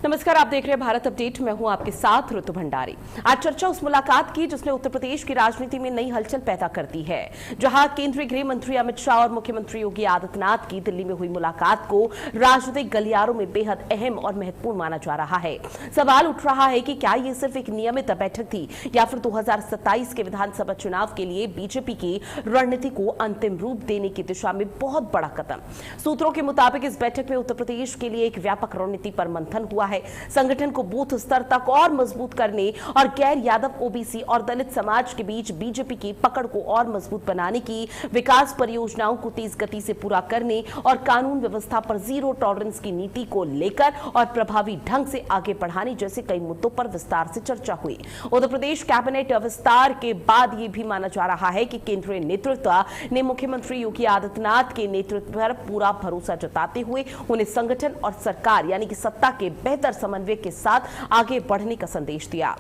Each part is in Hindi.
नमस्कार, आप देख रहे हैं भारत अपडेट। मैं हूं आपके साथ ऋतु भंडारी। आज चर्चा उस मुलाकात की जिसने उत्तर प्रदेश की राजनीति में नई हलचल पैदा कर दी है। जहां केंद्रीय गृह मंत्री अमित शाह और मुख्यमंत्री योगी आदित्यनाथ की दिल्ली में हुई मुलाकात को राजनीतिक गलियारों में बेहद अहम और महत्वपूर्ण माना जा रहा है। सवाल उठ रहा है कि क्या ये सिर्फ एक नियमित बैठक थी या फिर 2027 के विधानसभा चुनाव के लिए बीजेपी की रणनीति को अंतिम रूप देने की दिशा में बहुत बड़ा कदम। सूत्रों के मुताबिक इस बैठक में उत्तर प्रदेश के लिए एक व्यापक रणनीति पर मंथन हुआ है। संगठन को बूथ स्तर तक और मजबूत करने और गैर यादव, ओबीसी और दलित समाज के बीच बीजेपी की पकड़ को और मजबूत बनाने की, विकास परियोजनाओं को तेज गति से पूरा करने और कानून व्यवस्था पर जीरो टॉलरेंस की नीति को लेकर और प्रभावी ढंग से आगे बढ़ाने जैसे कई मुद्दों पर विस्तार से चर्चा हुई। उत्तर प्रदेश कैबिनेट विस्तार के बाद यह भी माना जा रहा है कि केंद्रीय नेतृत्व ने मुख्यमंत्री योगी आदित्यनाथ के नेतृत्व पर पूरा भरोसा जताते हुए उन्हें संगठन और सरकार यानी कि सत्ता के बेहतर समन्वय के साथ आगे बढ़ने का संदेश दिया।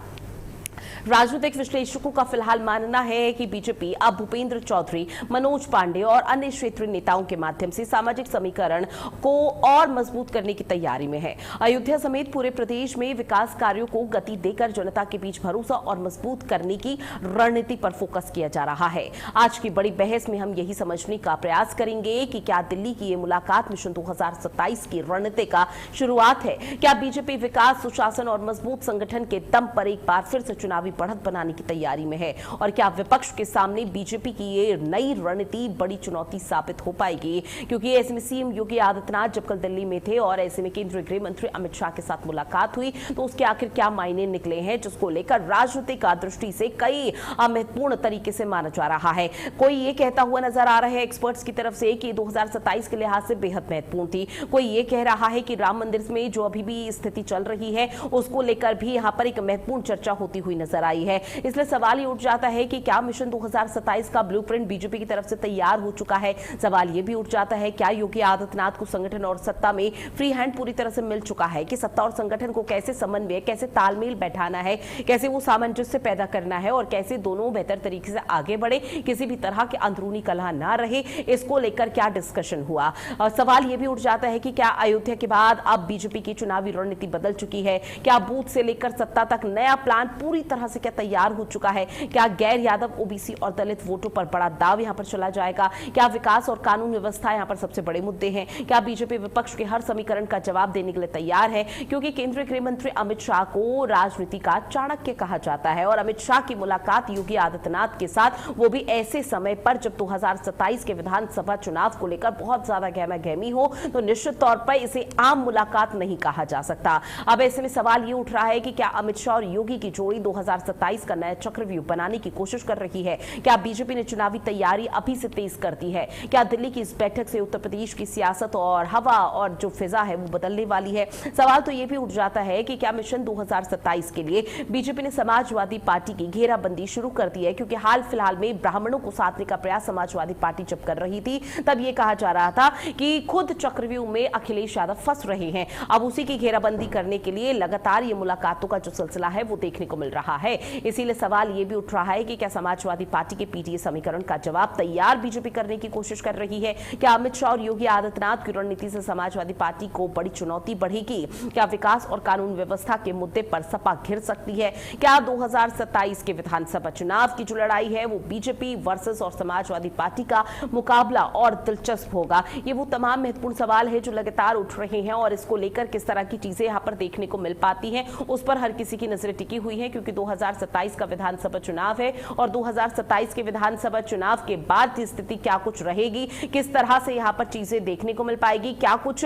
राजनीतिक विश्लेषकों का फिलहाल मानना है कि बीजेपी अब भूपेंद्र चौधरी, मनोज पांडे और अन्य क्षेत्रीय नेताओं के माध्यम से सामाजिक समीकरण को और मजबूत करने की तैयारी में है। अयोध्या समेत पूरे प्रदेश में विकास कार्यों को गति देकर जनता के बीच भरोसा और मजबूत करने की रणनीति पर फोकस किया जा रहा है। आज की बड़ी बहस में हम यही समझने का प्रयास करेंगे कि क्या दिल्ली की ये मुलाकात मिशन 2027 की रणनीति का शुरुआत है। क्या बीजेपी विकास, सुशासन और मजबूत संगठन के दम पर एक बार फिर से चुनावी बढ़त बनाने की तैयारी में है, और क्या विपक्ष के सामने बीजेपी की ये नई रणनीति बड़ी चुनौती साबित हो पाएगी। क्योंकि ऐसे में सीएम योगी आदित्यनाथ जब कल दिल्ली में थे और ऐसे में केंद्रीय गृह मंत्री अमित शाह के साथ मुलाकात हुई तो उसके आखिर क्या मायने निकले हैं, जिसको लेकर राजनीतिक दृष्टि से कई महत्वपूर्ण तरीके से माना जा रहा है। कोई ये कहता हुआ नजर आ रहा है एक्सपर्ट्स की तरफ से कि 2027 के लिहाज से बेहद महत्वपूर्ण थी। कोई ये कह रहा है कि राम मंदिर में जो अभी भी स्थिति चल रही है उसको लेकर भी यहाँ पर एक महत्वपूर्ण चर्चा होती हुई नजर आई है। इसलिए सवाल ये उठ जाता है कि क्या मिशन 2027 का ब्लूप्रिंट बीजेपी की तरफ से तैयार हो चुका है। सवाल ये भी उठ जाता है क्या योगी आदित्यनाथ को संगठन और सत्ता में फ्री हैंड पूरी तरह से मिल चुका है कि सत्ता और संगठन को कैसे समन्वय, कैसे तालमेल बैठाना है, कैसे वो सामंजस्य पैदा करना है और कैसे दोनों बेहतर तरीके से आगे बढ़े, किसी भी तरह के अंदरूनी कलह ना रहे। इसको लेकर क्या डिस्कशन हुआ। और सवाल ये भी उठ जाता है कि क्या अयोध्या के बाद अब बीजेपी की चुनावी रणनीति बदल चुकी है। क्या बूथ से लेकर सत्ता तक नया प्लान पूरी तरह से क्या तैयार हो चुका है। क्या गैर यादव, ओबीसी और दलित वोटों पर बड़ा दाव यहां पर चला जाएगा। क्या विकास और कानून व्यवस्था यहां पर सबसे बड़े मुद्दे हैं। क्या बीजेपी विपक्ष के हर समीकरण का जवाब देने के लिए तैयार है, क्योंकि केंद्रीय गृह मंत्री अमित शाह को राजनीति का चाणक्य कहा जाता है और अमित शाह की मुलाकात योगी आदित्यनाथ के साथ वो भी ऐसे समय पर जब 2027 के विधानसभा चुनाव को लेकर बहुत ज्यादा गहमा-गहमी हो, तो निश्चित तौर पर इसे आम मुलाकात नहीं कहा जा सकता। अब ऐसे में सवाल ये उठ रहा है कि क्या अमित शाह और योगी की जोड़ी 2027 का नया चक्रव्यूह बनाने की कोशिश कर रही है। क्या बीजेपी ने चुनावी तैयारी अभी से तेज कर दी है। क्या दिल्ली की इस बैठक से उत्तर प्रदेश की सियासत और हवा और जो फिजा है वो बदलने वाली है। सवाल तो ये भी उठ जाता है कि क्या मिशन 2027 के लिए बीजेपी ने समाजवादी पार्टी की घेराबंदी शुरू कर दी है, क्योंकि हाल फिलहाल में ब्राह्मणों को साधने का प्रयास समाजवादी पार्टी जब कर रही थी तब यह कहा जा रहा था कि खुद चक्रव्यूह में अखिलेश यादव फंस रहे हैं। अब उसी की घेराबंदी करने के लिए लगातार ये मुलाकातों का जो सिलसिला है वो देखने को मिल रहा है। इसीलिए सवाल ये भी उठ रहा है कि क्या समाजवादी पार्टी के पीटीए समीकरण का जवाब तैयार बीजेपी करने की कोशिश कर रही है। क्या अमित शाह और योगी आदित्यनाथ की रणनीति से समाजवादी पार्टी को बड़ी चुनौती बढ़ेगी। क्या विकास और कानून व्यवस्था के मुद्दे पर सपा घिर सकती है। क्या 2027 के विधानसभा चुनाव की जो लड़ाई है वो बीजेपी वर्सेस और समाजवादी पार्टी का मुकाबला और दिलचस्प होगा। ये वो तमाम महत्वपूर्ण सवाल है जो लगातार उठ रहे हैं और इसको लेकर किस तरह की चीजें यहां पर देखने को मिल पाती हैं उस पर हर किसी की नजरें टिकी हुई है, क्योंकि 2027 का विधानसभा चुनाव है और 2027 के विधानसभा चुनाव के बाद की स्थिति क्या कुछ रहेगी, किस तरह से यहां पर चीजें देखने को मिल पाएगी। क्या कुछ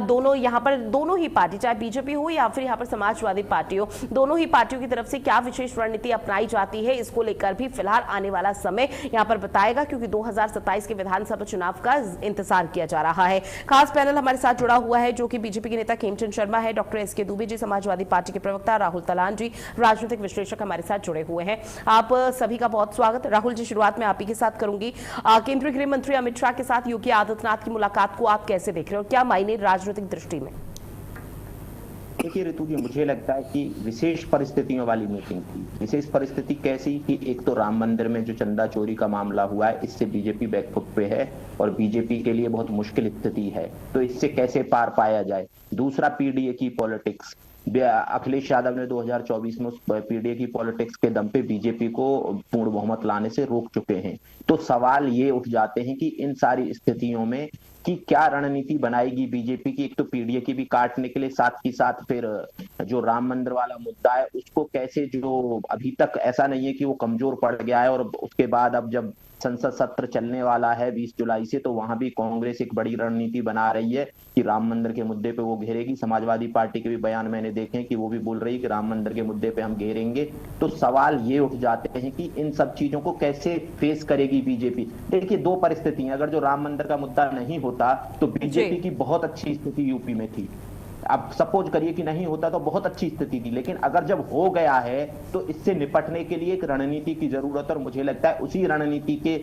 दोनों यहां पर दोनों ही पार्टी, चाहे बीजेपी हो या फिर यहां पर समाजवादी पार्टी हो, दोनों ही पार्टियों की तरफ से क्या विशेष रणनीति अपनाई जाती है, इसको लेकर भी फिलहाल आने वाला समय यहां पर बताएगा, क्योंकि 2027 के विधानसभा चुनाव का इंतजार किया जा रहा है। खास पैनल हमारे साथ जुड़ा हुआ है जो कि बीजेपी के नेता खेमचंद शर्मा है, डॉक्टर एस के दुबे जी समाजवादी पार्टी के प्रवक्ता, राहुल तलान जी राजनीतिक विश्लेषक हमारे साथ जुड़े हुए हैं। आप सभी का बहुत स्वागत। राहुल जी, शुरुआत में आप ही के साथ करूंगी। केंद्रीय गृह मंत्री अमित शाह के साथ योगी आदित्यनाथ की मुलाकात को आप कैसे देख रहे हो, क्या मायने राजनीतिक दृष्टि में? देखिए ऋतु जी, मुझे लगता है कि विशेष परिस्थितियों वाली मीटिंग थी। विशेष परिस्थिति कैसी कि एक तो राम मंदिर में जो चंदा चोरी का मामला हुआ है, इससे बीजेपी बैकफुट पे है और बीजेपी के लिए बहुत मुश्किल स्थिति है, तो इससे कैसे पार पाया जाए। दूसरा, पीडीए की पॉलिटिक्स, अखिलेश यादव ने 2024 में उस पीडीए की पॉलिटिक्स के दम पे बीजेपी को पूर्ण बहुमत लाने से रोक चुके हैं। तो सवाल ये उठ जाते हैं कि इन सारी स्थितियों में कि क्या रणनीति बनाएगी बीजेपी की, एक तो पीडीए की भी काटने के लिए, साथ ही साथ फिर जो राम मंदिर वाला मुद्दा है उसको कैसे, जो अभी तक ऐसा नहीं है कि वो कमजोर पड़ गया है, और उसके बाद अब जब संसद सत्र चलने वाला है 20 जुलाई से, तो वहां भी कांग्रेस एक बड़ी रणनीति बना रही है कि राम मंदिर के मुद्दे पे वो घेरेगी। समाजवादी पार्टी के भी बयान मैंने देखे कि वो भी बोल रही है कि राम मंदिर के मुद्दे पे हम घेरेंगे। तो सवाल ये उठ जाते हैं कि इन सब चीजों को कैसे फेस करेगी बीजेपी। देखिए, दो परिस्थितियां, अगर जो राम मंदिर का मुद्दा नहीं होता तो बीजेपी की बहुत अच्छी स्थिति यूपी में थी। अब सपोज करिए कि नहीं होता तो बहुत अच्छी स्थिति थी, लेकिन अगर जब हो गया है तो इससे निपटने के लिए एक रणनीति की जरूरत है, और मुझे लगता है उसी रणनीति के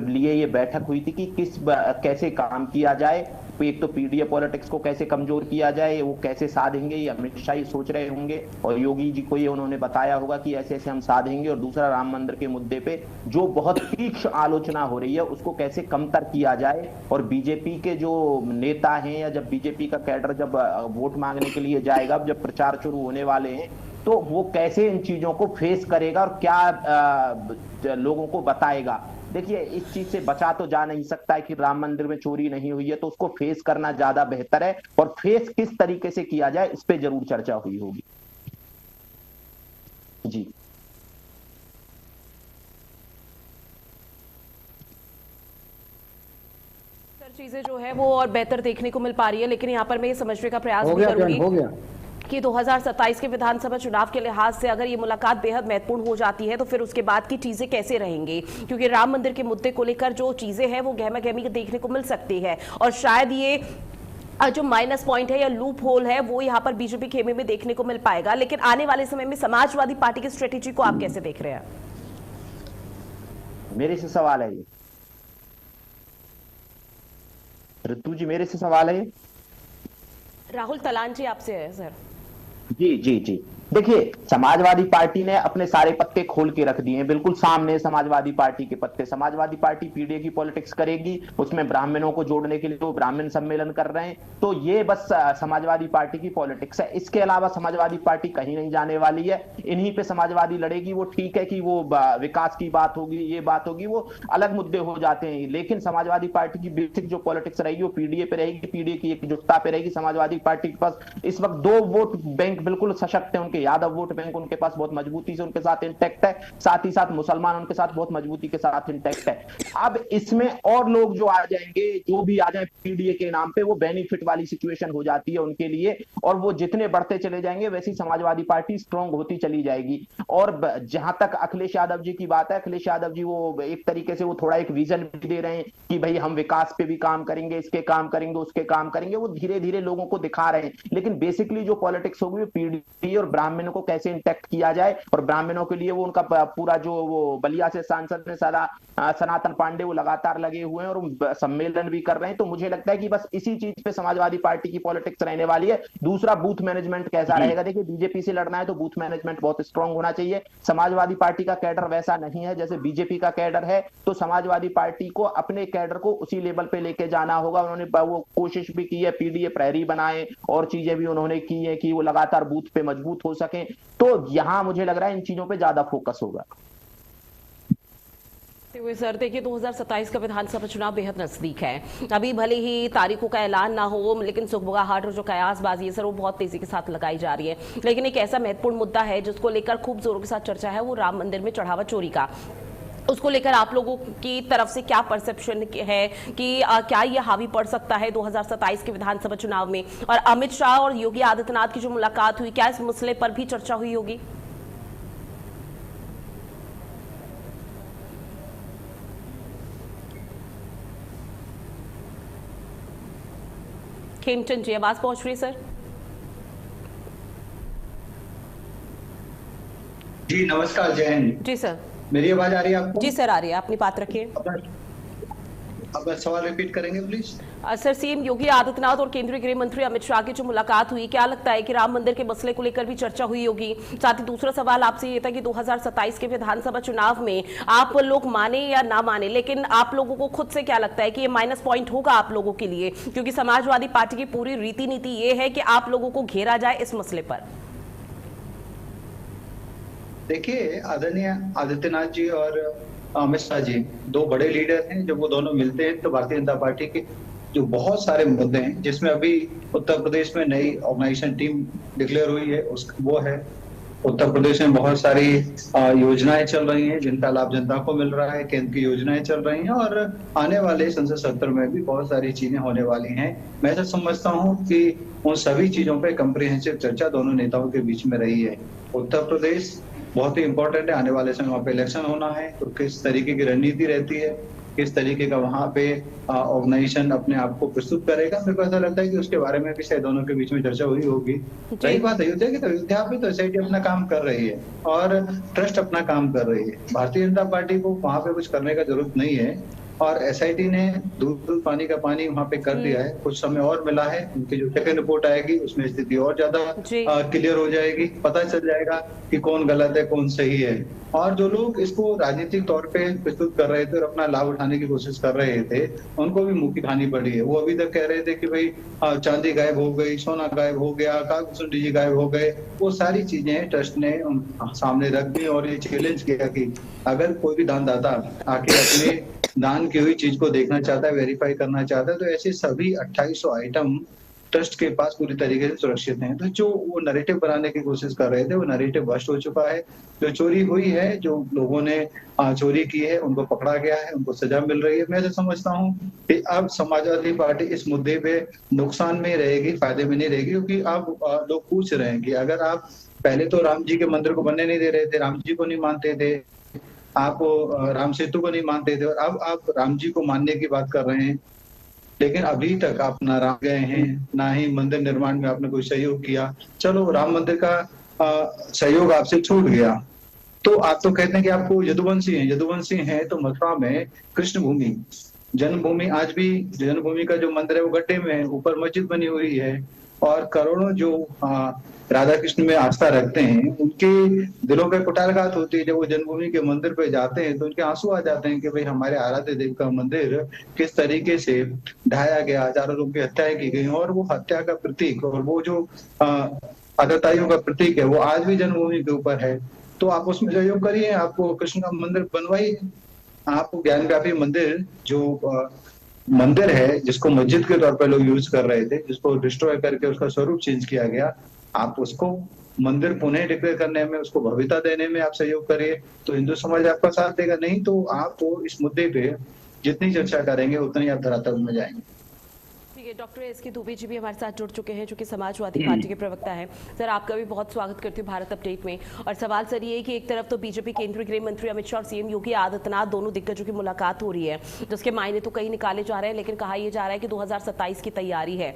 लिए ये बैठक हुई थी कि कैसे काम किया जाए। एक तो पीडीए पॉलिटिक्स को कैसे कमजोर किया जाए, वो कैसे साधेंगे, ये अमित शाह ही सोच रहे होंगे और योगी जी को ये उन्होंने बताया होगा कि ऐसे ऐसे हम साधेंगे। और दूसरा, राम मंदिर के मुद्दे पे जो बहुत तीक्ष्ण आलोचना हो रही है उसको कैसे कमतर किया जाए। और बीजेपी के जो नेता हैं, या जब बीजेपी का कैडर जब वोट मांगने के लिए जाएगा, जब प्रचार शुरू होने वाले हैं, तो वो कैसे इन चीजों को फेस करेगा और क्या लोगों को बताएगा। देखिए, इस चीज से बचा तो जा नहीं सकता है कि राम मंदिर में चोरी नहीं हुई है, तो उसको फेस करना ज्यादा बेहतर है, और फेस किस तरीके से किया जाए इस पे जरूर चर्चा हुई होगी। जी चीजें जो है वो और बेहतर देखने को मिल पा रही है, लेकिन यहाँ पर मैं ये समझने का प्रयास भी करूंगी कि 2027 के विधानसभा चुनाव के लिहाज से अगर ये मुलाकात बेहद महत्वपूर्ण हो जाती है तो फिर उसके बाद की चीजें कैसे रहेंगी, क्योंकि राम मंदिर के मुद्दे को लेकर जो चीजें हैं वो गहमा गहमी देखने को मिल सकती है, और शायद ये जो माइनस पॉइंट है या लूप होल है वो यहाँ पर बीजेपी खेमे में देखने को मिल पाएगा। लेकिन आने वाले समय में समाजवादी पार्टी की स्ट्रेटेजी को आप कैसे देख रहे हैं? मेरे से सवाल है ये, ऋतु जी, मेरे से सवाल है ये। राहुल तलान जी आपसे है सर। जी जी जी, देखिए, समाजवादी पार्टी ने अपने सारे पत्ते खोल के रख दिए हैं, बिल्कुल सामने समाजवादी पार्टी के पत्ते। समाजवादी पार्टी पीडीए की पॉलिटिक्स करेगी, उसमें ब्राह्मणों को जोड़ने के लिए वो ब्राह्मण सम्मेलन कर रहे हैं, तो ये बस समाजवादी पार्टी की पॉलिटिक्स है। इसके अलावा समाजवादी पार्टी कहीं नहीं जाने वाली है, इन्हीं पे समाजवादी लड़ेगी। वो ठीक है कि वो विकास की बात होगी, ये बात होगी, वो अलग मुद्दे हो जाते हैं, लेकिन समाजवादी पार्टी की बेसिक जो पॉलिटिक्स रहेगी वो पीडीए पे रहेगी, पीडीए की एकजुटता पे रहेगी। समाजवादी पार्टी के पास इस वक्त दो वोट बैंक बिल्कुल सशक्त है, उनके यादव वोट बैंक उनके पास बहुत मजबूती से उनके साथ इंटैक्ट है, साथ ही साथ मुसलमान उनके साथ बहुत मजबूती के साथ इंटैक्ट है। अब इसमें और लोग जो आ जाएंगे, जो भी आ जाए पीडीए के नाम पे, वो बेनिफिट वाली सिचुएशन हो जाती है उनके लिए, और वो जितने बढ़ते चले जाएंगे वैसी समाजवादी पार्टी स्ट्रांग होती चली जाएगी। और जहां तक अखिलेश यादव जी की बात है, अखिलेश यादव जी वो एक तरीके से वो थोड़ा एक विजन भी दे रहे हैं कि भाई हम विकास पे भी काम करेंगे, इसके काम करेंगे, उसके काम करेंगे, वो धीरे धीरे लोगों को दिखा रहे हैं। लेकिन बेसिकली जो पॉलिटिक्स होगी वो पीडीए और ब्राह्मणों को कैसे इंटैक्ट किया जाए, और ब्राह्मणों के लिए वो उनका पूरा जो वो बलिया से सांसद ने सारा सनातन पांडे वो लगातार लगे हुए हैं और सम्मेलन भी कर रहे हैं। तो मुझे लगता है कि बस इसी चीज पे समाजवादी पार्टी की पॉलिटिक्स रहने वाली है। दूसरा, बूथ मैनेजमेंट कैसा रहेगा। देखिए, बीजेपी से लड़ना है तो बूथ मैनेजमेंट बहुत स्ट्रांग होना चाहिए। समाजवादी पार्टी का कैडर वैसा नहीं है जैसे बीजेपी का कैडर है, तो समाजवादी पार्टी को अपने कैडर को उसी लेवल पे लेके जाना होगा। उन्होंने वो कोशिश भी की है, पीडीए प्रहरी बनाए और चीजें भी उन्होंने की है कि वो लगातार बूथ पे मजबूत हो सके। तो यहां मुझे लग रहा है इन चीजों पे ज्यादा फोकस होगा। सर देखिए, 2027 का विधानसभा चुनाव बेहद नजदीक है। अभी भले ही तारीखों का ऐलान ना हो, लेकिन सुखबुगाहट और जो कयासबाजी है सर वो बहुत तेजी के साथ लगाई जा रही है। लेकिन एक ऐसा महत्वपूर्ण मुद्दा है जिसको लेकर खूब जोरों के साथ चर्चा है, वो राम मंदिर में चढ़ावा चोरी का। उसको लेकर आप लोगों की तरफ से क्या परसेप्शन है कि क्या ये हावी पड़ सकता है 2027 के विधानसभा चुनाव में? और अमित शाह और योगी आदित्यनाथ की जो मुलाकात हुई, क्या इस मसले पर भी चर्चा हुई होगी? खेमचंद जी, आवाज पहुंच रही है सर? जी नमस्कार, जय हिंद। जी सर, मेरी आवाज आ रही है आपको? जी सर आ रही है, अपनी बात रखिए। अब सवाल रिपीट करेंगे please. Sir, CM Yogi Adityanath और केंद्रीय गृह मंत्री अमित शाह की जो मुलाकात हुई, क्या लगता है कि राम मंदिर के मसले को लेकर भी चर्चा हुई होगी? साथ ही दूसरा सवाल आपसे ये था कि 2027 के विधानसभा चुनाव में आप लोग माने या ना माने, लेकिन आप लोगों को खुद से क्या लगता है कि ये माइनस पॉइंट होगा आप लोगों के लिए? क्योंकि समाजवादी पार्टी की पूरी रीति नीति ये है कि आप लोगों को घेरा जाए इस मसले पर। देखिए, आदरणीय आदित्यनाथ जी और अमित शाह जी दो बड़े लीडर हैं। जब वो दोनों मिलते हैं तो भारतीय जनता पार्टी के जो बहुत सारे मुद्दे हैं, जिसमें अभी उत्तर प्रदेश में नई ऑर्गेनाइजेशन टीम डिक्लेयर हुई है, वो है। उत्तर प्रदेश में बहुत सारी योजनाएं चल रही हैं जिनका लाभ जनता को मिल रहा है, केंद्र की योजनाएं चल रही हैं, और आने वाले संसद सत्र में भी बहुत सारी चीजें होने वाली हैं। मैं ऐसा समझता हूं कि उन सभी चीजों पे कम्प्रिहेंसिव चर्चा दोनों नेताओं के बीच में रही है। उत्तर प्रदेश बहुत ही इंपॉर्टेंट है, आने वाले समय वहाँ पे इलेक्शन होना है, तो किस तरीके की रणनीति रहती है, किस तरीके का वहाँ पे ऑर्गेनाइजेशन अपने आप को प्रस्तुत करेगा, मेरे को ऐसा लगता है कि उसके बारे में भी शायद दोनों के बीच में चर्चा हुई होगी। रही बात अयोध्या की, तो अयोध्या पे तो एसआईटी अपना काम कर रही है और ट्रस्ट अपना काम कर रही है। भारतीय जनता पार्टी को वहाँ पे कुछ करने का जरूरत नहीं है, और एसआईटी ने दूध पानी का पानी वहाँ पे कर दिया है। कुछ समय और मिला है, उनकी जो सेकंड रिपोर्ट आएगी उसमें स्थिति और ज्यादा क्लियर हो जाएगी, पता चल जाएगा कि कौन गलत है कौन सही है। और जो लोग इसको राजनीतिक तौर पे प्रस्तुत कर रहे थे और अपना लाभ उठाने की कोशिश कर रहे थे, उनको भी मुंह की खानी पड़ी है। वो अभी तक कह रहे थे कि भाई चांदी गायब हो गई, सोना गायब हो गया, कागज जी गायब हो गए। वो सारी चीजें ट्रस्ट ने सामने रख दी और ये चैलेंज किया कि अगर कोई भी दानदाता आके अपने दान की हुई चीज को देखना चाहता है, वेरीफाई करना चाहता है, तो ऐसे सभी 2800 आइटम ट्रस्ट के पास पूरी तरीके से सुरक्षित हैं। तो जो वो नैरेटिव बनाने की कोशिश कर रहे थे, वो नैरेटिव भ्रष्ट हो चुका है। जो चोरी हुई है, जो लोगों ने चोरी की है, उनको पकड़ा गया है, उनको सजा मिल रही है। मैं तो समझता हूँ कि अब समाजवादी पार्टी इस मुद्दे पे नुकसान में रहेगी, फायदे में नहीं रहेगी, क्योंकि अब लोग पूछ रहे हैं कि अगर आप पहले तो राम जी के मंदिर को बनने नहीं दे रहे थे, राम जी को नहीं मानते थे, आप राम सेतु को नहीं मानते थे, और अब आप राम जी को मानने की बात कर रहे हैं, लेकिन अभी तक आप ना राम गए हैं, ना ही मंदिर निर्माण में आपने कोई सहयोग किया। चलो राम मंदिर का सहयोग आपसे छूट गया, तो आप तो कहते हैं कि आपको यदुवंशी हैं तो मथुरा में कृष्ण भूमि जन्मभूमि, आज भी जन्मभूमि का जो मंदिर है वो गड्ढे में है, ऊपर मस्जिद बनी हुई है, और करोड़ों जो राधा कृष्ण में आस्था रखते हैं उनके दिलों पे कुठारघात होती है। जब वो जन्मभूमि के मंदिर पे जाते हैं तो उनके आंसू आ जाते हैं कि भाई हमारे आराध्य देव का मंदिर किस तरीके से ढाया गया, हजारों लोगों की हत्याएं की गई, और वो हत्या का प्रतीक और वो जो आतताइयों का प्रतीक है वो आज भी जन्मभूमि के ऊपर है। तो आप उसमें सहयोग करिए, आपको कृष्ण का मंदिर बनवाइए, आप ज्ञान व्यापी मंदिर जो मंदिर है जिसको मस्जिद के तौर पर लोग यूज कर रहे थे, जिसको डिस्ट्रॉय करके उसका स्वरूप चेंज किया गया, आप उसको मंदिर पुनः डिक्लेयर करने में, उसको भव्यता देने में आप सहयोग करिए, तो हिंदू समाज आपका साथ देगा। नहीं तो आप इस मुद्दे पे जितनी चर्चा करेंगे उतनी आप धरातल में जाएंगे। डॉक्टर एस के दुबे जी भी हमारे साथ जुड़ चुके हैं, जो कि समाजवादी पार्टी के प्रवक्ता हैं। सर, आपका भी बहुत स्वागत करती हूँ भारत अपडेट में। और सवाल सर ये है कि एक तरफ तो बीजेपी केंद्रीय गृह मंत्री अमित शाह और सीएम योगी आदित्यनाथ दोनों दिग्गजों की मुलाकात हो रही है, जिसके मायने तो कहीं निकाले जा रहे हैं, लेकिन कहा यह जा रहा है कि 2027 की तैयारी है।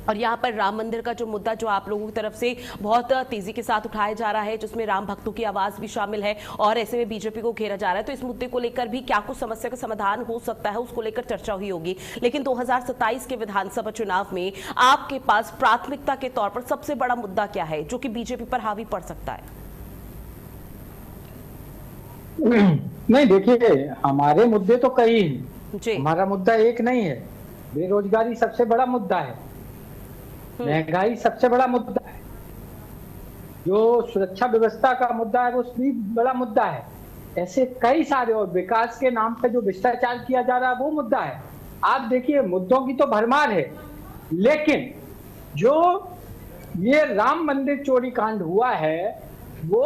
और यहाँ पर राम मंदिर का जो मुद्दा जो आप लोगों की तरफ से बहुत तेजी के साथ उठाया जा रहा है, जिसमें राम भक्तों की आवाज भी शामिल है, और ऐसे में बीजेपी को घेरा जा रहा है, तो इस मुद्दे को लेकर भी क्या कुछ समस्या का समाधान हो सकता है, उसको लेकर चर्चा हुई होगी। लेकिन 2027 के विधानसभा चुनाव में आपके पास प्राथमिकता के तौर पर सबसे बड़ा मुद्दा क्या है जो कि बीजेपी पर हावी पड़ सकता है? नहीं, देखिए, हमारे मुद्दे तो कई हैं, हमारा मुद्दा एक नहीं है। बेरोजगारी सबसे बड़ा मुद्दा है, महंगाई सबसे बड़ा मुद्दा है, जो सुरक्षा व्यवस्था का मुद्दा है वो भी बड़ा मुद्दा है। ऐसे कई सारे, और विकास के नाम पे जो भ्रष्टाचार किया जा रहा है वो मुद्दा है। आप देखिए, मुद्दों की तो भरमार है, लेकिन जो ये राम मंदिर चोरी कांड हुआ है वो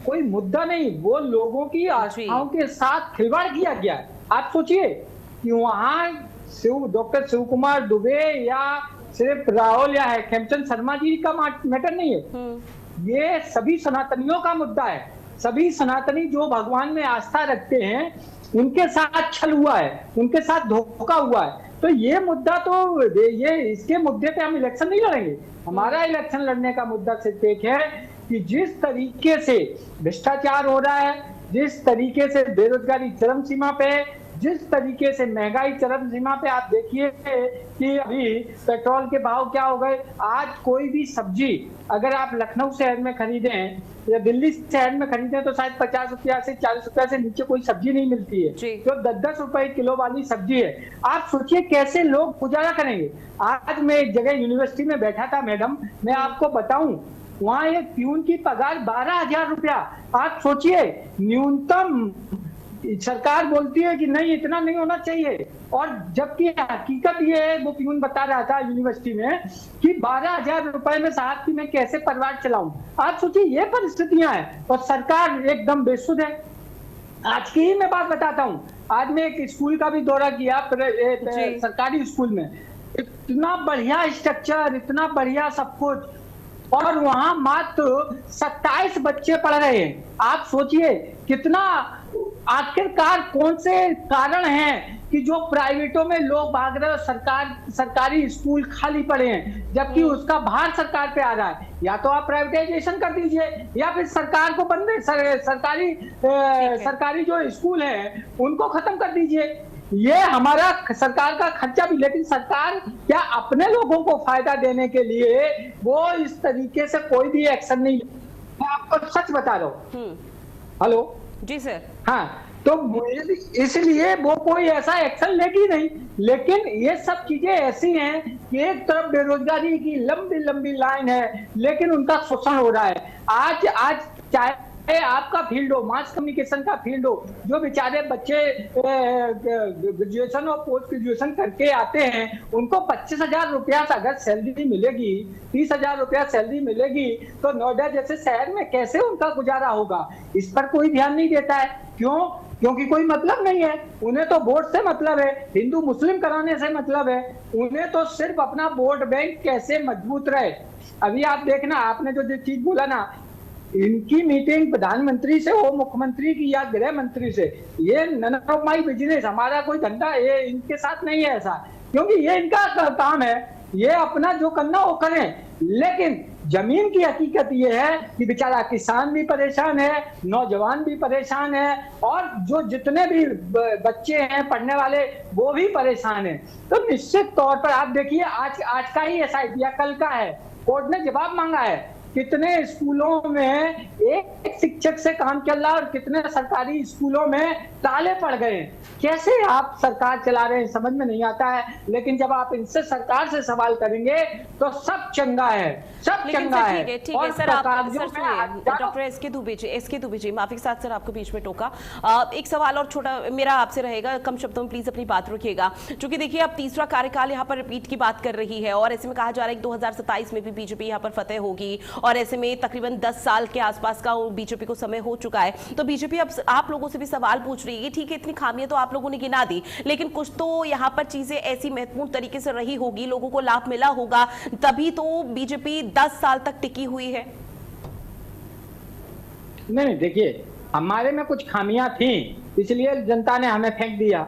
कोई मुद्दा नहीं, वो लोगों की आस्थाओं के साथ खिलवाड़ किया गया है। आप सोचिए कि वहां डॉक्टर शिव कुमार दुबे या सिर्फ राहुल या खेमचंद शर्मा जी का मैटर नहीं है, ये सभी सनातनियों का मुद्दा है। सभी सनातनी जो भगवान में आस्था रखते हैं उनके साथ छल हुआ है, उनके साथ धोखा हुआ है। तो ये मुद्दा तो ये इसके मुद्दे पे हम इलेक्शन नहीं लड़ेंगे। हमारा इलेक्शन लड़ने का मुद्दा सिर्फ एक है कि जिस तरीके से भ्रष्टाचार हो रहा है, जिस तरीके से बेरोजगारी चरम सीमा पे है, जिस तरीके से महंगाई चरम सीमा पे, आप देखिए कि अभी पेट्रोल के भाव क्या हो गए। आज कोई भी सब्जी अगर आप लखनऊ शहर में खरीदें या दिल्ली शहर में खरीदें तो शायद 50 रुपया से 40 रुपया से नीचे कोई सब्जी नहीं मिलती है, जो 10-10 रुपए किलो वाली सब्जी है। आप सोचिए कैसे लोग गुजारा करेंगे। आज मैं एक जगह यूनिवर्सिटी में बैठा था, मैडम, मैं आपको बताऊं, वहाँ एक प्यून की पगार 12,000 रुपया। आप सोचिए, न्यूनतम सरकार बोलती है कि नहीं इतना नहीं होना चाहिए, और जबकि हकीकत ये है, वो प्यून बता रहा था यूनिवर्सिटी में कि 12,000 रुपए में साहब की मैं कैसे परिवार चलाऊं। आप सोचिए ये परिस्थितियां हैं और सरकार एकदम बेसुध है। आज की ही मैं बात बताता हूँ, आज मैं एक स्कूल का भी दौरा किया, सरकारी स्कूल में। इतना बढ़िया स्ट्रक्चर, इतना बढ़िया सब कुछ, और वहां मात्र 27 बच्चे पढ़ रहे हैं। आप सोचिए कितना, आखिरकार कौन से कारण हैं कि जो प्राइवेटों में लोग भाग रहे हैं, सरकारी स्कूल खाली पड़े हैं, जबकि उसका भार सरकार पे आ रहा है। या तो आप प्राइवेटाइजेशन कर दीजिए या फिर सरकार को बंद, सरकारी जो स्कूल है उनको खत्म कर दीजिए। ये हमारा सरकार का खर्चा भी, लेकिन सरकार क्या अपने लोगों को फायदा देने के लिए वो इस तरीके से कोई भी एक्शन नहीं। मैं आपको सच बता रहा हूँ। हेलो जी सर। हाँ, तो इसलिए वो कोई ऐसा एक्शन लेगी नहीं। लेकिन ये सब चीजें ऐसी हैं कि एक तरफ बेरोजगारी की लंबी लंबी लाइन है, लेकिन उनका शोषण हो रहा है। आज चाहे आपका फील्ड हो, मास कम्युनिकेशन का फील्ड हो, जो बेचारे बच्चे ग्रेजुएशन और पोस्ट ग्रेजुएशन करके आते हैं, उनको 25,000 रुपया अगर सैलरी मिलेगी, 30,000 रुपया सैलरी मिलेगी, तो नोएडा जैसे शहर में कैसे उनका गुजारा होगा? इस पर कोई ध्यान नहीं देता है। क्यों? क्योंकि कोई मतलब नहीं है। उन्हें तो वोट से मतलब है, हिंदू मुस्लिम कराने से मतलब है। उन्हें तो सिर्फ अपना वोट बैंक कैसे मजबूत रहे। अभी आप देखना, आपने जो चीज बोला ना, इनकी मीटिंग प्रधानमंत्री से हो, मुख्यमंत्री की या गृह मंत्री से, ये नन ऑफ माई बिजनेस, हमारा कोई धंधा ये इनके साथ नहीं है ऐसा, क्योंकि ये इनका काम है, ये अपना जो करना वो करें। लेकिन जमीन की हकीकत ये है कि बेचारा किसान भी परेशान है, नौजवान भी परेशान है, और जो जितने भी बच्चे हैं पढ़ने वाले वो भी परेशान है। तो निश्चित तौर पर आप देखिए, आज का ही एसआईटी या कल का है, कोर्ट ने जवाब मांगा है कितने स्कूलों में एक शिक्षक से काम चल रहा है और कितने सरकारी स्कूलों में ताले पड़ गए। कैसे आप सरकार चला रहे हैं समझ में नहीं आता है। लेकिन जब आप इनसे सरकार से सवाल करेंगे तो सब चंगा है, सब चंगा है। ठीक है सर, आप डॉक्टर एसके दुबे जी, माफी के साथ सर आपको बीच में टोका। एक सवाल और छोटा मेरा आपसे रहेगा, कम शब्दों में प्लीज अपनी बात रखिएगा, क्योंकि देखिए अब तीसरा कार्यकाल यहाँ पर रिपीट की बात कर रही है, और ऐसे में कहा जा रहा है कि 2027 में भी बीजेपी यहाँ पर फतेह होगी, और ऐसे में तकरीबन 10 साल के आसपास का बीजेपी को समय हो चुका है। तो बीजेपी अब आप लोगों से भी सवाल पूछ रही है, ठीक है इतनी खामियां तो आप लोगों ने गिना दी, लेकिन कुछ तो यहाँ पर चीजें ऐसी महत्वपूर्ण तरीके से रही होगी, लोगों को लाभ मिला होगा, तभी तो बीजेपी 10 साल तक टिकी हुई है। नहीं देखिए, हमारे में कुछ खामियां थी, इसलिए जनता ने हमें फेंक दिया।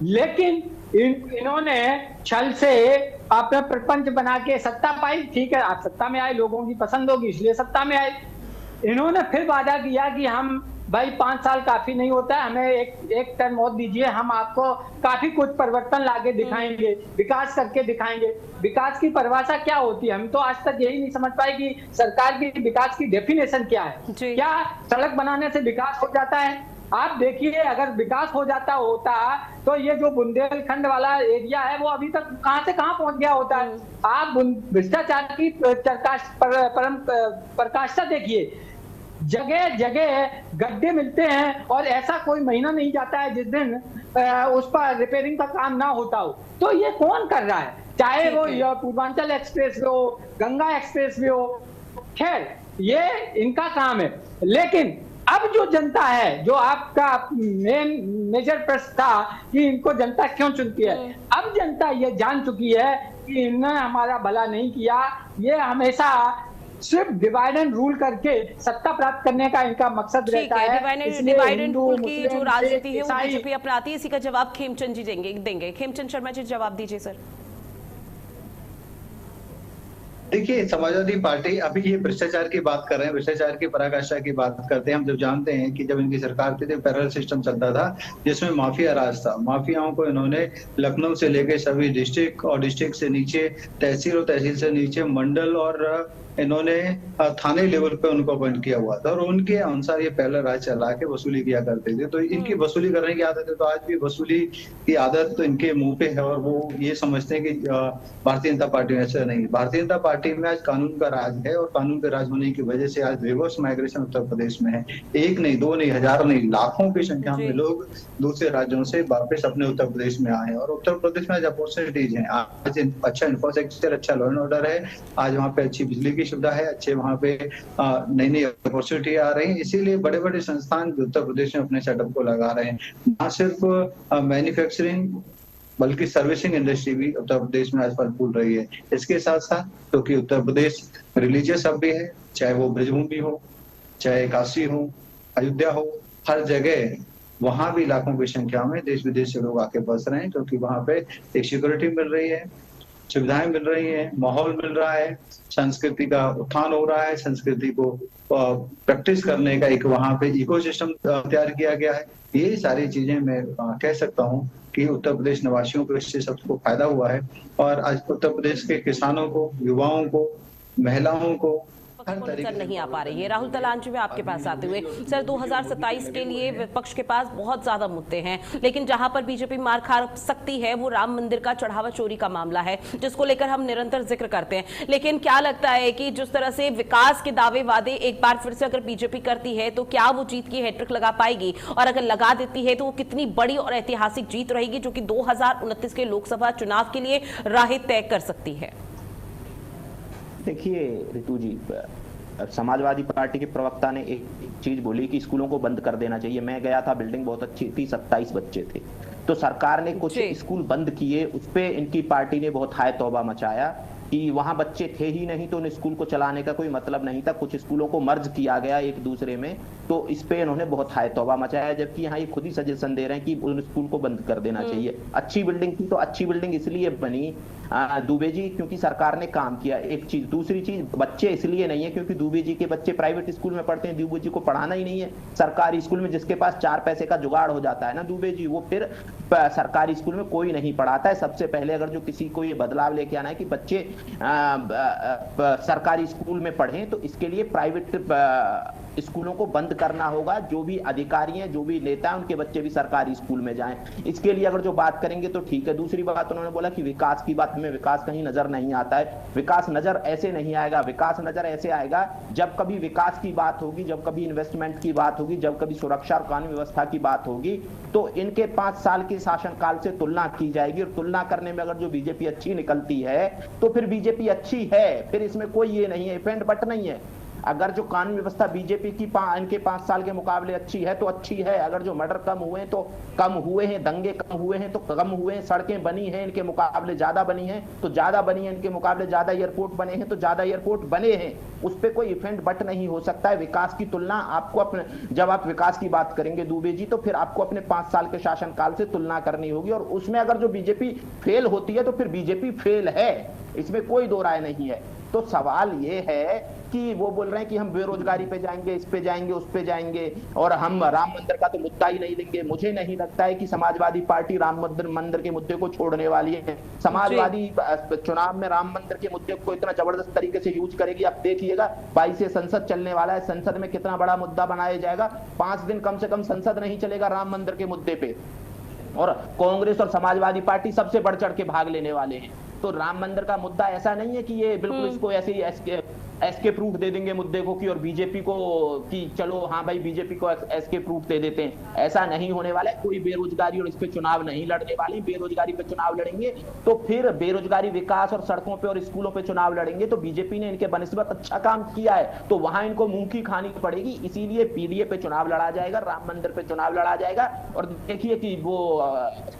लेकिन इन्होंने छल से आपने प्रपंच बना के सत्ता पाई। ठीक है, आप सत्ता में आए, लोगों की पसंद होगी इसलिए सत्ता में आए। इन्होंने फिर वादा किया कि हम भाई 5 साल काफी नहीं होता है, हमें एक टर्म और दीजिए, हम आपको काफी कुछ परिवर्तन लाके दिखाएंगे, विकास करके दिखाएंगे। विकास की परिभाषा क्या होती है? हम तो आज तक यही नहीं समझ पाए कि सरकार की विकास की डेफिनेशन क्या है। क्या सड़क बनाने से विकास हो जाता है? आप देखिए, अगर विकास हो जाता होता तो ये जो बुंदेलखंड वाला एरिया है वो अभी तक कहां से कहां पहुंच गया होता है। आप भ्रष्टाचार की प्रकाष्ठा देखिए, जगह जगह गड्ढे मिलते हैं और ऐसा कोई महीना नहीं जाता है जिस दिन उस पर रिपेयरिंग का काम ना होता हो। तो ये कौन कर रहा है? चाहे वो पूर्वांचल एक्सप्रेस वे हो, गंगा एक्सप्रेस वे हो, खैर ये इनका काम है। लेकिन अब जो जनता है, जो आपका मेजर प्रश्न था कि इनको जनता क्यों चुनती है, अब जनता ये जान चुकी है कि इन्होंने हमारा भला नहीं किया। ये हमेशा सिर्फ डिवाइड एंड रूल करके सत्ता प्राप्त करने का इनका मकसद रहता है। डिवाइड एंड रूल की जो राजनीति है वो बीजेपी अपनाती है। इसी का जवाब खेमचंद जी देंगे। खेमचंद शर्मा जी जवाब दीजिए सर। देखिए, समाजवादी पार्टी अभी ये भ्रष्टाचार की बात कर रहे हैं, भ्रष्टाचार की पराकाष्ठा की बात करते हैं। हम जब जानते हैं कि जब इनकी सरकार थी तो पैरेलल सिस्टम चलता था जिसमें माफिया राज था। माफियाओं को इन्होंने लखनऊ से लेकर सभी डिस्ट्रिक्ट और डिस्ट्रिक्ट से नीचे तहसील और तहसील से नीचे मंडल और इन्होंने थाने लेवल पे उनको अपॉइंट किया हुआ था, और उनके अनुसार ये पहला राज चला के वसूली किया करते थे। तो इनकी वसूली करने की आदत है, तो आज भी वसूली की आदत तो इनके मुंह पे है, और वो ये समझते हैं कि भारतीय जनता पार्टी में ऐसा नहीं। भारतीय जनता पार्टी पार्टी में आज कानून का राज है, और कानून के राज होने की वजह से आज रिवर्स माइग्रेशन उत्तर प्रदेश में है। एक नहीं, दो नहीं, हजारों नहीं, लाखों की संख्या में लोग दूसरे राज्यों से वापस अपने उत्तर प्रदेश में आए, और उत्तर प्रदेश में आज अपॉर्चुनिटीज हैं। आज अच्छा इंफ्रास्ट्रक्चर, अच्छा लॉ एंड ऑर्डर है, आज वहाँ पे अच्छी बिजली की सुविधा है, अच्छे वहाँ पे नई नई अपॉर्चुनिटी आ रही है। इसीलिए बड़े बड़े संस्थान उत्तर प्रदेश में अपने सेटअप को लगा रहे हैं। न सिर्फ मैन्युफैक्चरिंग बल्कि सर्विसिंग इंडस्ट्री भी उत्तर प्रदेश में आज फल फूल रही है। इसके साथ साथ क्योंकि उत्तर प्रदेश रिलीजियस हब भी है, चाहे वो ब्रजभूमि हो, चाहे काशी हो, अयोध्या हो, हर जगह वहां भी लाखों की संख्या में देश विदेश से लोग आके बस रहे हैं, क्योंकि वहां पे एक सिक्योरिटी मिल रही है, सुविधाएं मिल रही है, माहौल मिल रहा है, संस्कृति का उत्थान हो रहा है, संस्कृति को प्रैक्टिस करने का एक वहां पे इकोसिस्टम तैयार किया गया है। ये सारी चीजें मैं कह सकता हूँ कि उत्तर प्रदेश निवासियों को इससे सबको फायदा हुआ है, और आज उत्तर प्रदेश के किसानों को, युवाओं को, महिलाओं को नजर नहीं आ पा रही है। राहुल तलान जी, मैं आपके पास आते हुए, सर 2027 के लिए विपक्ष के पास बहुत ज्यादा मुद्दे हैं, लेकिन जहां पर बीजेपी मार खा सकती है वो राम मंदिर का चढ़ावा चोरी का मामला है, जिसको लेकर हम निरंतर जिक्र करते हैं। लेकिन क्या लगता है कि जिस तरह से विकास के दावे वादे एक बार फिर से अगर बीजेपी करती है तो क्या वो जीत की हैट्रिक लगा पाएगी, और अगर लगा देती है तो वो कितनी बड़ी और ऐतिहासिक जीत रहेगी जो कि 2029 के लोकसभा चुनाव के लिए राह तय कर सकती है? देखिए रितु जी, समाजवादी पार्टी के प्रवक्ता ने एक चीज बोली कि स्कूलों को बंद कर देना चाहिए। मैं गया था, बिल्डिंग बहुत अच्छी थी, 27 बच्चे थे, तो सरकार ने कुछ स्कूल बंद किए, उस पे इनकी पार्टी ने बहुत हाय तौबा मचाया कि वहां बच्चे थे ही नहीं तो उन स्कूल को चलाने का कोई मतलब नहीं था। कुछ स्कूलों को मर्ज किया गया एक दूसरे में, तो इस पे इन्होंने बहुत हाय तौबा मचाया, जबकि यहाँ ये खुद ही सजेशन दे रहे हैं कि उन स्कूल को बंद कर देना चाहिए। अच्छी बिल्डिंग थी, तो अच्छी बिल्डिंग इसलिए बनी दुबे जी क्योंकि सरकार ने काम किया, एक चीज। दूसरी चीज, बच्चे इसलिए नहीं है क्योंकि दुबे जी के बच्चे प्राइवेट स्कूल में पढ़ते हैं, दुबे जी को पढ़ाना ही नहीं है। सरकारी स्कूल में जिसके पास 4 पैसे का जुगाड़ हो जाता है ना दुबे जी, वो फिर सरकारी स्कूल में कोई नहीं पढ़ाता है। सबसे पहले अगर जो किसी को ये बदलाव लेके आना है कि बच्चे सरकारी स्कूल में पढ़ें, तो इसके लिए प्राइवेट स्कूलों को बंद करना होगा। जो भी अधिकारी हैं, जो भी नेता हैं, उनके बच्चे भी सरकारी स्कूल में जाएं। इसके लिए अगर जो बात करेंगे तो ठीक है। दूसरी बात उन्होंने बोला कि विकास की बात, हमें विकास कहीं नजर नहीं आता है। विकास नजर ऐसे नहीं आएगा, विकास नजर ऐसे आएगा जब कभी विकास की बात होगी, जब कभी इन्वेस्टमेंट की बात होगी, जब कभी सुरक्षा और कानून व्यवस्था की बात होगी, तो इनके 5 साल के शासनकाल से तुलना की जाएगी, और तुलना करने में अगर जो बीजेपी अच्छी निकलती है तो फिर बीजेपी अच्छी है, फिर इसमें कोई ये नहीं है, इफेंट बट नहीं है। अगर जो कानून व्यवस्था बीजेपी की इनके 5 साल के मुकाबले अच्छी है तो अच्छी है। अगर जो मर्डर कम हुए हैं तो कम हुए हैं, दंगे कम हुए हैं तो कम हुए हैं, सड़कें बनी हैं इनके मुकाबले ज्यादा बनी हैं तो ज्यादा बनी है, इनके मुकाबले ज्यादा एयरपोर्ट बने हैं तो ज्यादा एयरपोर्ट बने हैं। उस पर कोई इफेक्ट बट नहीं हो सकता है। विकास की तुलना आपको अपने, जब आप विकास की बात करेंगे दुबे जी, तो फिर आपको अपने 5 साल के शासनकाल से तुलना करनी होगी, और उसमें अगर जो बीजेपी फेल होती है तो फिर बीजेपी फेल है, इसमें कोई दो राय नहीं है। तो सवाल ये है कि वो बोल रहे हैं कि हम बेरोजगारी पे जाएंगे, इस पे जाएंगे, उस पे जाएंगे, और हम राम मंदिर का तो मुद्दा ही नहीं लेंगे। मुझे नहीं लगता है कि समाजवादी पार्टी राम मंदिर के मुद्दे को छोड़ने वाली है। समाजवादी चुनाव में राम मंदिर के मुद्दे को इतना जबरदस्त तरीके से यूज करेगी, आप देखिएगा। 22 से संसद चलने वाला है, संसद में कितना बड़ा मुद्दा बनाया जाएगा। 5 दिन कम से कम संसद नहीं चलेगा राम मंदिर के मुद्दे पे, और कांग्रेस और समाजवादी पार्टी सबसे बढ़ चढ़ के भाग लेने वाले हैं। तो राम मंदिर का मुद्दा ऐसा नहीं है कि ये बिल्कुल इसको ऐसे ही एसके प्रूफ दे देंगे मुद्दे को कि, और बीजेपी को कि चलो हाँ भाई बीजेपी को एसके प्रूफ दे देते हैं, ऐसा नहीं होने वाला है। कोई बेरोजगारी और इस पे चुनाव नहीं लड़ने वाली। बेरोजगारी पे चुनाव लड़ेंगे तो फिर बेरोजगारी, विकास और सड़कों पे और स्कूलों पे चुनाव लड़ेंगे तो बीजेपी ने इनके बनिस्बत अच्छा काम किया है, तो वहां इनको मुंह की खानी पड़ेगी। इसीलिए पीडीए पे चुनाव लड़ा जाएगा, राम मंदिर पे चुनाव लड़ा जाएगा। और देखिए कि वो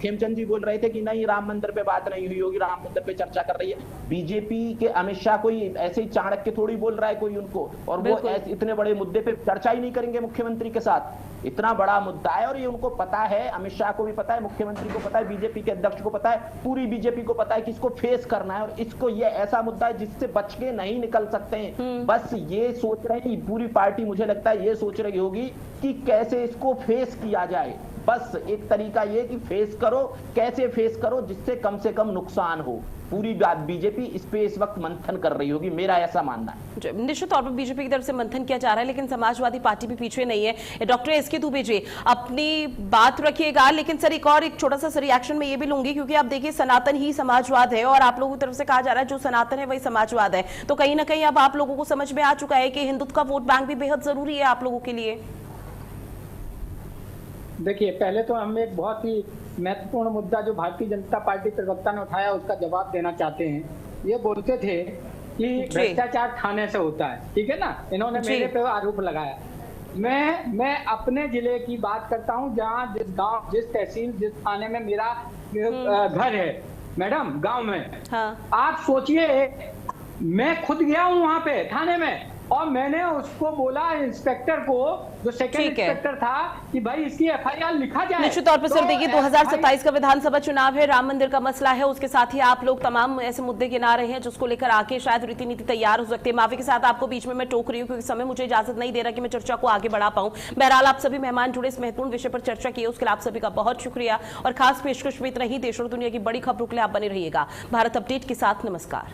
खेमचंद जी बोल रहे थे कि नहीं राम मंदिर पे बात नहीं हुई होगी, राम मंदिर पे चर्चा कर रही है। बीजेपी के अमित शाह कोई ऐसे ही चाणक्य थोड़ी बोल रहा है कोई उनको, और वो इतने बड़े मुद्दे पे चर्चा ही नहीं करेंगे मुख्यमंत्री के साथ। इतना बड़ा मुद्दा है और ये उनको पता है, अमित शाह को भी पता है, मुख्यमंत्री को पता है, बीजेपी के अध्यक्ष को पता है, पूरी बीजेपी को पता है कि इसको फेस करना है। और इसको ये ऐसा मुद्दा है जिससे बच के नहीं निकल सकते हैं। बस ये सोच रहे हैं, पूरी पार्टी मुझे लगता है ये सोच रही होगी कि कैसे इसको फेस किया जाए। बस एक तरीका ये कि फेस करो, कैसे फेस करो जिससे कम से कम नुकसान हो। पूरी बीजेपी इस पे इस वक्त मंथन कर रही होगी, मेरा ऐसा मानना है। निश्चित तौर पर बीजेपी की तरफ से मंथन किया जा रहा है, लेकिन समाजवादी पार्टी भी पीछे नहीं है। डॉक्टर एसके दुबे जी, अपनी बात रखिएगा, लेकिन सर एक छोटा सा रिएक्शन में ये भी लूंगी, क्योंकि आप देखिए सनातन ही समाजवाद है और आप लोगों की तरफ से कहा जा रहा है जो सनातन है वही समाजवाद है, तो कहीं ना कहीं अब आप लोगों को समझ में आ चुका है कि हिंदुत्व का वोट बैंक भी बेहद जरूरी है आप लोगों के लिए। देखिए, पहले तो हम एक बहुत ही महत्वपूर्ण मुद्दा जो भारतीय जनता पार्टी प्रवक्ता ने उठाया उसका जवाब देना चाहते हैं। ये बोलते थे कि भ्रष्टाचार थाने से होता है, ठीक है ना, इन्होंने मेरे पे आरोप लगाया। मैं अपने जिले की बात करता हूँ, जहाँ जिस गांव, जिस तहसील, जिस थाने में मेरा घर है मैडम, गांव में। हाँ। आप सोचिए, मैं खुद गया हूँ वहां पे थाने में और मैंने उसको बोला, इंस्पेक्टर को, जो सेकंड इंस्पेक्टर था, कि भाई इसकी एफआईआर लिखा जाए। निश्चित तौर पर सर देखिए 2027 का विधानसभा चुनाव है, राम मंदिर का मसला है, उसके साथ ही आप लोग तमाम ऐसे मुद्दे गिना रहे हैं जिसको लेकर आके शायद रीति नीति तैयार हो सकती है। माफी के साथ आपको बीच में मैं टोक रही हूँ क्योंकि समय मुझे इजाजत नहीं दे रहा कि मैं चर्चा को आगे बढ़ा पाऊं। बहरहाल आप सभी मेहमान जुड़े इस महत्वपूर्ण विषय पर चर्चा की, उसके लिए आप सभी का बहुत शुक्रिया और खास पेशकश में इतना ही। देश और दुनिया की बड़ी खबरों के लिए आप बने रहिएगा भारत अपडेट के साथ। नमस्कार।